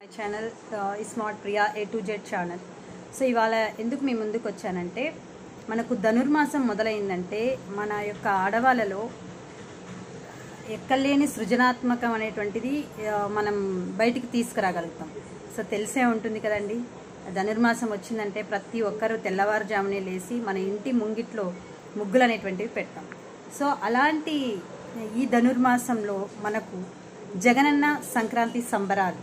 My channel smart Priya A to Z channel. So ఇవాళ ఎందుకు మీ ముందుకు వచ్చానంటే, మనకు ధనుర్మాసం మొదలైందంటే మన యొక్క ఆడవాళ్ళలో ఎక్కలేని సృజనాత్మకం అనేటువంటిది మనం బయటికి తీసుకురాగలుగుతాం. సో తెలిసే ఉంటుంది కదండి, ధనుర్మాసం వచ్చిందంటే ప్రతి ఒక్కరూ తెల్లవారుజామునే లేచి మన ఇంటి ముంగిట్లో ముగ్గులు అనేటువంటివి పెడతాం. సో అలాంటి ఈ ధనుర్మాసంలో మనకు జగనన్న సంక్రాంతి సంబరాలు,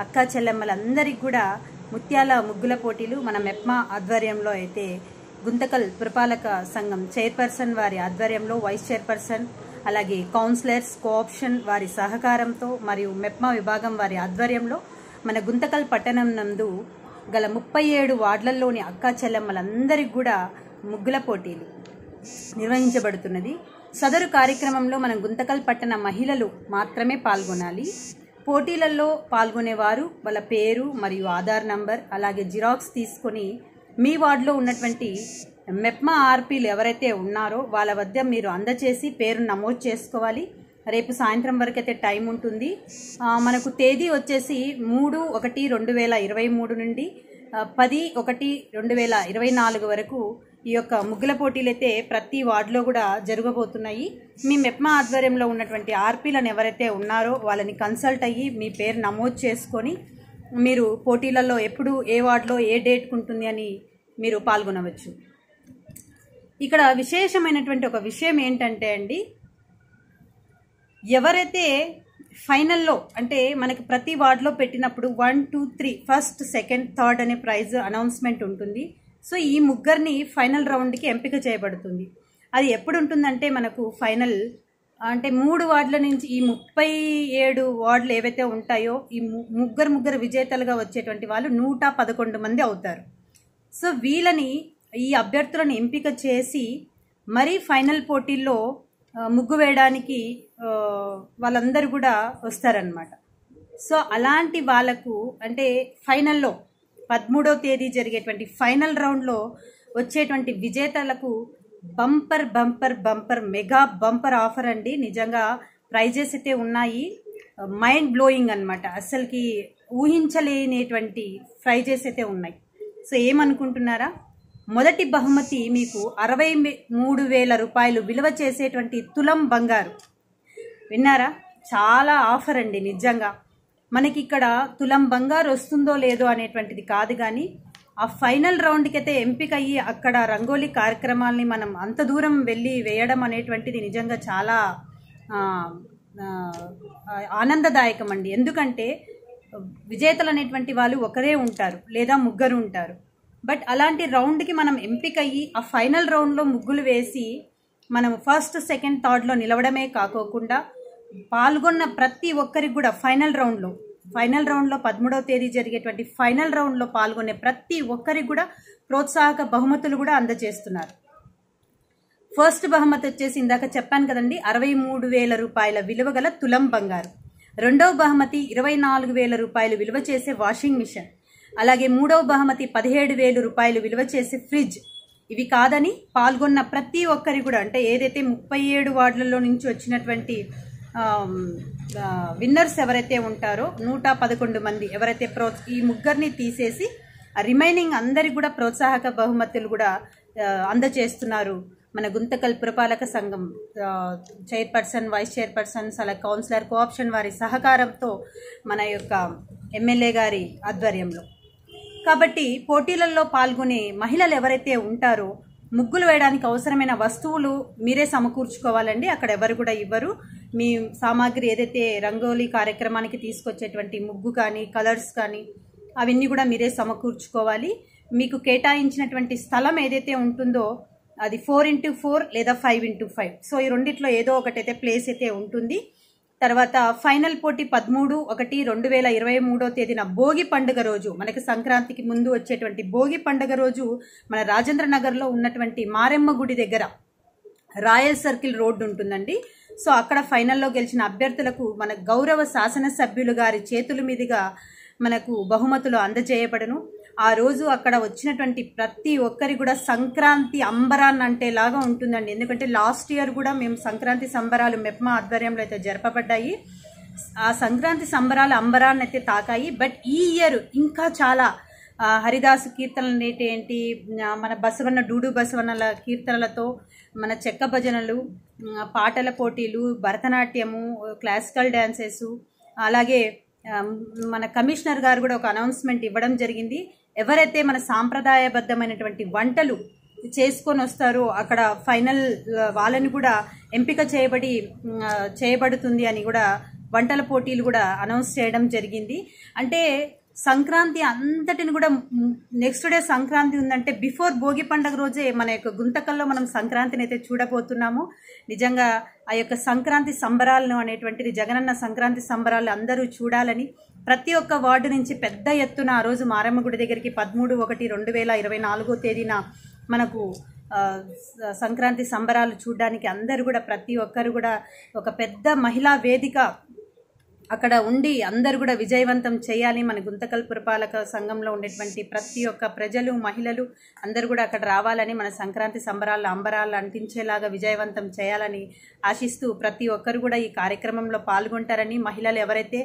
అక్క చెల్లెమ్మలందరికీ కూడా ముత్యాల ముగ్గుల పోటీలు మన మెప్మా ఆధ్వర్యంలో అయితే గుంతకల్ పురపాలక సంఘం చైర్పర్సన్ వారి ఆధ్వర్యంలో, వైస్ చైర్పర్సన్ అలాగే కౌన్సిలర్స్ కోఆప్షన్ వారి సహకారంతో మరియు మెప్మా విభాగం వారి ఆధ్వర్యంలో మన గుంతకల్ పట్టణం నందు గల 37 వార్డులలోని అక్క చెల్లెమ్మలందరికీ కూడా ముగ్గుల పోటీలు నిర్వహించబడుతున్నది. సదరు కార్యక్రమంలో మన గుంతకల్ పట్టణ మహిళలు మాత్రమే పాల్గొనాలి. పోటీలలో పాల్గొనేవారు వాళ్ళ పేరు మరియు ఆధార్ నంబర్ అలాగే జిరాక్స్ తీసుకొని మీ వార్డులో ఉన్నటువంటి మెప్మా ఆర్పీలు ఎవరైతే ఉన్నారో వాళ్ళ వద్ద మీరు అందచేసి పేరు నమోదు చేసుకోవాలి. రేపు సాయంత్రం వరకు అయితే టైం ఉంటుంది. మనకు తేదీ వచ్చేసి 3/1/2023 నుండి 10/1/2024 వరకు ఈ యొక్క ముగ్గుల పోటీలు అయితే ప్రతి వార్డులో కూడా జరగబోతున్నాయి. మీ మెప్మా ఆధ్వర్యంలో ఉన్నటువంటి ఆర్పీలను ఎవరైతే ఉన్నారో వాళ్ళని కన్సల్ట్ అయ్యి మీ పేరు నమోదు చేసుకొని మీరు పోటీలలో ఎప్పుడు ఏ వార్డులో ఏ డేట్కు ఉంటుంది అని మీరు పాల్గొనవచ్చు. ఇక్కడ విశేషమైనటువంటి ఒక విషయం ఏంటంటే అండి, ఎవరైతే ఫైనల్లో అంటే మనకి ప్రతి వార్డులో పెట్టినప్పుడు 1, 2, 3 ఫస్ట్, సెకండ్, థర్డ్ అనే ప్రైజ్ అనౌన్స్మెంట్ ఉంటుంది. సో ఈ ముగ్గురిని ఫైనల్ రౌండ్కి ఎంపిక చేయబడుతుంది. అది ఎప్పుడు ఉంటుందంటే మనకు ఫైనల్ అంటే 3 వార్డుల నుంచి ఈ 37 వార్డులు ఏవైతే ఉంటాయో ఈ ముగ్గురు విజేతలుగా వచ్చేటువంటి వాళ్ళు 111 మంది అవుతారు. సో వీళ్ళని ఈ అభ్యర్థులను ఎంపిక చేసి మరీ ఫైనల్ పోటీల్లో ముగ్గు వేయడానికి వాళ్ళందరూ కూడా వస్తారనమాట. సో అలాంటి వాళ్ళకు అంటే ఫైనల్లో 13వ తేదీ జరిగేటువంటి ఫైనల్ రౌండ్లో వచ్చేటువంటి విజేతలకు bumper bumper bumper mega bumper offer అండి. నిజంగా ప్రైజెస్ అయితే ఉన్నాయి, మైండ్ బ్లోయింగ్ అనమాట. అసలుకి ఊహించలేనిటువంటి ప్రైజెస్ అయితే ఉన్నాయి. సో ఏమనుకుంటున్నారా, మొదటి బహుమతి మీకు 63,000 రూపాయలు విలువ చేసేటువంటి తులం బంగారు. విన్నారా, చాలా ఆఫర్ అండి. నిజంగా మనకి ఇక్కడ తులం బంగారు వస్తుందో లేదో అనేటువంటిది కాదు, కానీ ఆ ఫైనల్ రౌండ్కి అయితే ఎంపిక అయ్యి అక్కడ రంగోలీ కార్యక్రమాలని మనం అంత దూరం వెళ్ళి వేయడం అనేటువంటిది నిజంగా చాలా ఆనందదాయకం అండి. ఎందుకంటే విజేతలు అనేటువంటి వాళ్ళు ఒకరే ఉంటారు లేదా ముగ్గురు ఉంటారు. బట్ అలాంటి రౌండ్కి మనం ఎంపిక అయ్యి ఆ ఫైనల్ రౌండ్లో ముగ్గులు వేసి మనం ఫస్ట్, సెకండ్, థర్డ్లో నిలవడమే కాకోకుండా పాల్గొన్న ప్రతి ఒక్కరికి కూడా ఫైనల్ రౌండ్లో 13వ తేదీ జరిగేటువంటి ఫైనల్ రౌండ్లో పాల్గొనే ప్రతి ఒక్కరికి కూడా ప్రోత్సాహక బహుమతులు కూడా అందజేస్తున్నారు. ఫస్ట్ బహుమతి వచ్చేసి ఇందాక చెప్పాను కదండి, 63,000 రూపాయల విలువ గల తులం బంగారు. రెండవ బహుమతి 24,000 రూపాయలు విలువ చేసే వాషింగ్ మిషన్. అలాగే మూడవ బహుమతి 17,000 రూపాయలు విలువ చేసే ఫ్రిడ్జ్. ఇవి కాదని పాల్గొన్న ప్రతి ఒక్కరి కూడా అంటే ఏదైతే 37 వార్డులలో నుంచి వచ్చినటువంటి విన్నర్స్ ఎవరైతే ఉంటారో 111 మంది ఎవరైతే ఈ ముగ్గురిని తీసేసి రిమైనింగ్ అందరికి కూడా ప్రోత్సాహక బహుమతులు కూడా అందజేస్తున్నారు మన గుంతకల్ పురపాలక సంఘం చైర్పర్సన్, వైస్ చైర్పర్సన్స్ అలాగే కౌన్సిలర్ కోఆప్షన్ వారి సహకారంతో మన యొక్క ఎమ్మెల్యే గారి ఆధ్వర్యంలో. కాబట్టి పోటీలలో పాల్గొనే మహిళలు ఎవరైతే ఉంటారో ముగ్గులు వేయడానికి అవసరమైన వస్తువులు మీరే సమకూర్చుకోవాలండి. అక్కడ ఎవరు కూడా ఇవ్వరు. మీ సామాగ్రి ఏదైతే రంగోలీ కార్యక్రమానికి తీసుకొచ్చేటువంటి ముగ్గు కానీ కలర్స్ కానీ అవన్నీ కూడా మీరే సమకూర్చుకోవాలి. మీకు కేటాయించినటువంటి స్థలం ఏదైతే ఉంటుందో అది 4x4 లేదా 5x5. సో ఈ రెండిట్లో ఏదో ఒకటైతే ప్లేస్ అయితే ఉంటుంది. తర్వాత ఫైనల్ పోటీ 13/1/2023 తేదీన భోగి పండుగ రోజు, మనకి సంక్రాంతికి ముందు వచ్చేటువంటి భోగి పండుగ రోజు మన రాజేంద్ర నగర్లో ఉన్నటువంటి మారెమ్మ గుడి దగ్గర రాయల్ సర్కిల్ రోడ్డు ఉంటుందండి. సో అక్కడ ఫైనల్లో గెలిచిన అభ్యర్థులకు మన గౌరవ శాసనసభ్యులు గారి చేతుల మీదుగా మనకు బహుమతులు అందజేయబడను. ఆ రోజు అక్కడ వచ్చినటువంటి ప్రతి ఒక్కరి కూడా సంక్రాంతి అంబరాన్ని అంటేలాగా ఉంటుందండి. ఎందుకంటే లాస్ట్ ఇయర్ కూడా మేము సంక్రాంతి సంబరాలు మెప్మా ఆధ్వర్యంలో అయితే జరపబడ్డాయి. ఆ సంక్రాంతి సంబరాల అంబరాన్ని అయితే తాకాయి. బట్ ఈ ఇయర్ ఇంకా చాలా హరిదాసు కీర్తనలు ఏంటి, మన బసవన్న డూడు బసవన్నల కీర్తనలతో మన చెక్క భజనలు, పాటల పోటీలు, భరతనాట్యము, క్లాసికల్ డ్యాన్సెస్, అలాగే మన కమిషనర్ గారు కూడా ఒక అనౌన్స్మెంట్ ఇవ్వడం జరిగింది. ఎవరైతే మన సాంప్రదాయబద్ధమైనటువంటి వంటలు చేసుకొని వస్తారో అక్కడ ఫైనల్ వాళ్ళని కూడా ఎంపిక చేయబడుతుంది అని కూడా వంటల పోటీలు కూడా అనౌన్స్ చేయడం జరిగింది. అంటే సంక్రాంతి అంతటిని కూడా నెక్స్ట్ డే సంక్రాంతి ఉందంటే బిఫోర్ భోగి పండుగ రోజే మన యొక్క గుంతకల్లో మనం సంక్రాంతిని అయితే చూడబోతున్నాము. నిజంగా ఆ యొక్క సంక్రాంతి సంబరాలను అనేటువంటిది జగనన్న సంక్రాంతి సంబరాలు అందరూ చూడాలని ప్రతి ఒక్క వార్డు నుంచి పెద్ద ఎత్తున ఆ రోజు మారమ్మ గుడి దగ్గరికి 13/1/2024 తేదీన మనకు సంక్రాంతి సంబరాలు చూడడానికి అందరూ కూడా ప్రతి ఒక్కరు కూడా ఒక పెద్ద మహిళా వేదిక అక్కడ ఉండి అందరూ కూడా విజయవంతం చేయాలి. మన గుంతకల్ పురపాలక సంఘంలో ఉండేటువంటి ప్రతి ఒక్క ప్రజలు, మహిళలు అందరూ కూడా అక్కడ రావాలని, మన సంక్రాంతి సంబరాలు అంబరాలు అంటించేలాగా విజయవంతం చేయాలని ఆశిస్తూ ప్రతి ఒక్కరు కూడా ఈ కార్యక్రమంలో పాల్గొంటారని, మహిళలు ఎవరైతే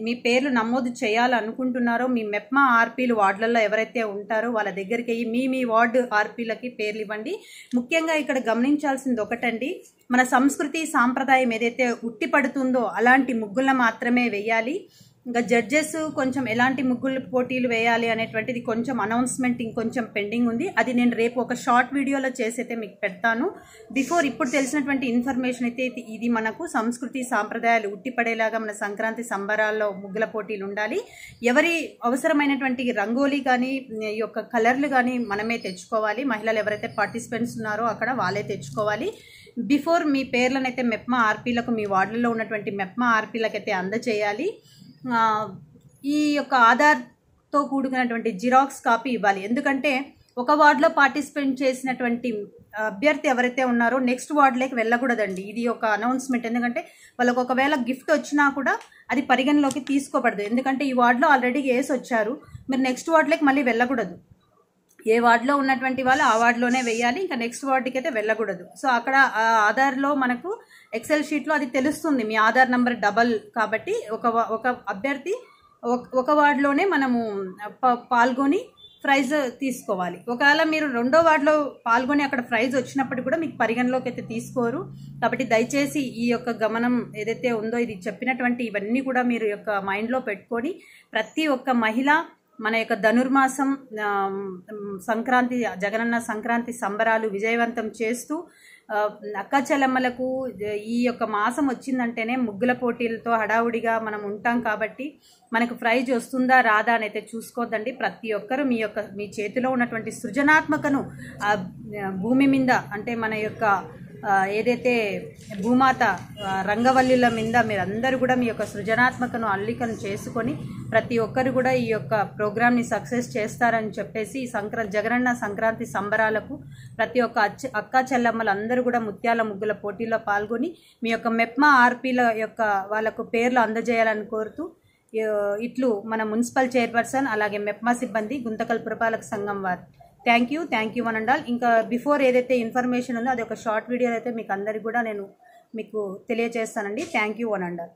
మీ పేర్లు నమోదు చేయాలనుకుంటున్నారో మీ మెప్మా ఆర్పీలు వార్డులలో ఎవరైతే ఉంటారో వాళ్ళ దగ్గరికి అయ్యి మీ వార్డు ఆర్పీలకి పేర్లు ఇవ్వండి. ముఖ్యంగా ఇక్కడ గమనించాల్సింది ఒకటండి, మన సంస్కృతి సాంప్రదాయం ఏదైతే ఉట్టిపడుతుందో అలాంటి ముగ్గులను మాత్రమే వేయాలి. ఇంకా జడ్జెస్ కొంచెం ఎలాంటి ముగ్గులు పోటీలు వేయాలి అనేటువంటిది కొంచెం అనౌన్స్మెంట్ ఇంకొంచెం పెండింగ్ ఉంది. అది నేను రేపు ఒక షార్ట్ వీడియోలో చేసైతే మీకు పెడతాను. ఇప్పుడు తెలిసినటువంటి ఇన్ఫర్మేషన్ అయితే ఇది మనకు సంస్కృతి సాంప్రదాయాలు ఉట్టిపడేలాగా మన సంక్రాంతి సంబరాల్లో ముగ్గుల పోటీలు ఉండాలి. ఎవరి అవసరమైనటువంటి రంగోలీ కానీ ఈ యొక్క కలర్లు కానీ మనమే తెచ్చుకోవాలి. మహిళలు ఎవరైతే పార్టిసిపెంట్స్ ఉన్నారో అక్కడ వాళ్ళే తెచ్చుకోవాలి. బిఫోర్ మీ పేర్లనైతే మెప్మా ఆర్పీలకు, మీ వార్డులలో ఉన్నటువంటి మెప్మా ఆర్పీలకైతే అందజేయాలి. ఈ యొక్క ఆధార్తో కూడుకున్నటువంటి జిరాక్స్ కాపీ ఇవ్వాలి. ఎందుకంటే ఒక వార్డులో పార్టిసిపేట్ చేసినటువంటి అభ్యర్థి ఎవరైతే ఉన్నారో నెక్స్ట్ వార్డులోకి వెళ్ళకూడదండి. ఇది ఒక అనౌన్స్మెంట్. ఎందుకంటే వాళ్ళకు ఒకవేళ గిఫ్ట్ వచ్చినా కూడా అది పరిగణలోకి తీసుకోబడదు. ఎందుకంటే ఈ వార్డులో ఆల్రెడీ వేసి వచ్చారు, మీరు నెక్స్ట్ వార్డులోకి మళ్ళీ వెళ్ళకూడదు. ఏ వార్డులో ఉన్నటువంటి వాళ్ళు ఆ వార్డులోనే వేయాలి, ఇంకా నెక్స్ట్ వార్డుకి అయితే వెళ్ళకూడదు. సో అక్కడ ఆధార్లో మనకు ఎక్సెల్ షీట్లో అది తెలుస్తుంది, మీ ఆధార్ నంబర్ డబల్. కాబట్టి ఒక అభ్యర్థి ఒక వార్డులోనే మనము పాల్గొని ప్రైజ్ తీసుకోవాలి. ఒకవేళ మీరు రెండో వార్డులో పాల్గొని అక్కడ ప్రైజ్ వచ్చినప్పుడు కూడా మీకు పరిగణలోకి అయితే తీసుకోరు. కాబట్టి దయచేసి ఈ యొక్క గమనం ఏదైతే ఉందో ఇది చెప్పినటువంటి ఇవన్నీ కూడా మీరు యొక్క మైండ్లో పెట్టుకొని ప్రతి ఒక్క మహిళ మన యొక్క ధనుర్మాసం సంక్రాంతి జగనన్న సంక్రాంతి సంబరాలు విజయవంతం చేస్తూ అక్క చెల్లెమ్మలకు ఈ యొక్క మాసం వచ్చిందంటేనే ముగ్గుల పోటీలతో హడావుడిగా మనం ఉంటాం. కాబట్టి మనకు ప్రైజ్ వస్తుందా రాదా అని అయితే చూసుకోవద్దండి. ప్రతి ఒక్కరు మీ చేతిలో ఉన్నటువంటి సృజనాత్మకను భూమి మీద అంటే మన యొక్క ఏదైతే భూమాత రంగవల్లిల మీద మీరందరూ కూడా మీ యొక్క సృజనాత్మకను అల్లికను చేసుకొని ప్రతి ఒక్కరు కూడా ఈ యొక్క ప్రోగ్రామ్ని సక్సెస్ చేస్తారని చెప్పేసి జగనన్న సంక్రాంతి సంబరాలకు ప్రతి ఒక్క అక్క చెల్లమ్మలు అందరూ కూడా ముత్యాల ముగ్గుల పోటీలో పాల్గొని మీ యొక్క మెప్మా ఆర్పీల యొక్క వాళ్ళకు పేర్లు అందజేయాలని కోరుతూ ఇట్లు మన మున్సిపల్ చైర్పర్సన్ అలాగే మెప్మా సిబ్బంది గుంతకల్ పురపాలక సంఘం వారు. Thank you one and all. ఇంకా బిఫోర్ ఏదైతే ఇన్ఫర్మేషన్ ఉందో అది ఒక షార్ట్ వీడియో అయితే మీకు అందరికి కూడా నేను మీకు తెలియజేస్తానండి. Thank you one and all.